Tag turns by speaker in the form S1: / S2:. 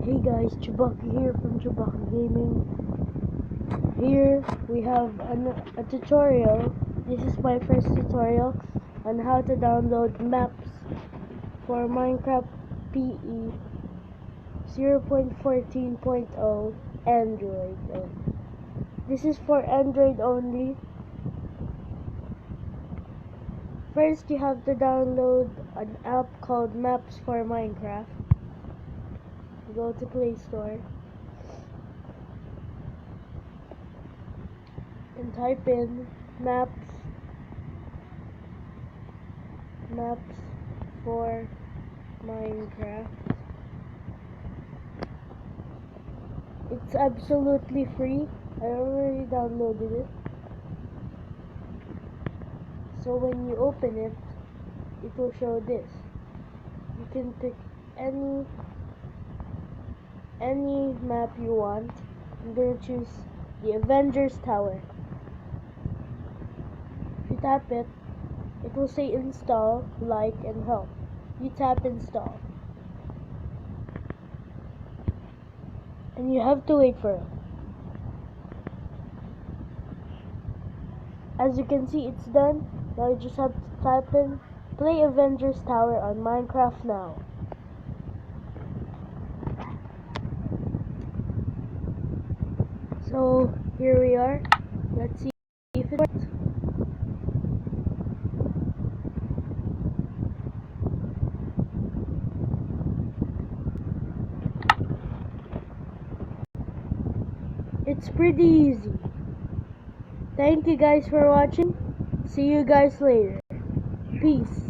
S1: Hey guys, Chewbacca here from Chewbacca Gaming. Here we have a tutorial. This is my first tutorial on how to download maps for Minecraft PE 0.14.0 Android. This is for Android only. First, you have to download an app called Maps for Minecraft. Go to Play Store and type in maps for Minecraft. It's absolutely free. I already downloaded it. So when you open it, it will show this. You can pick any map you want. I'm gonna choose the Avengers Tower. If you tap it, it will say install, like, and help. You tap install. And you have to wait for it. As you can see, it's done. Now you just have to type in play Avengers Tower on Minecraft now. So here we are. Let's see if it works. It's pretty easy. Thank you guys for watching. See you guys later. Peace.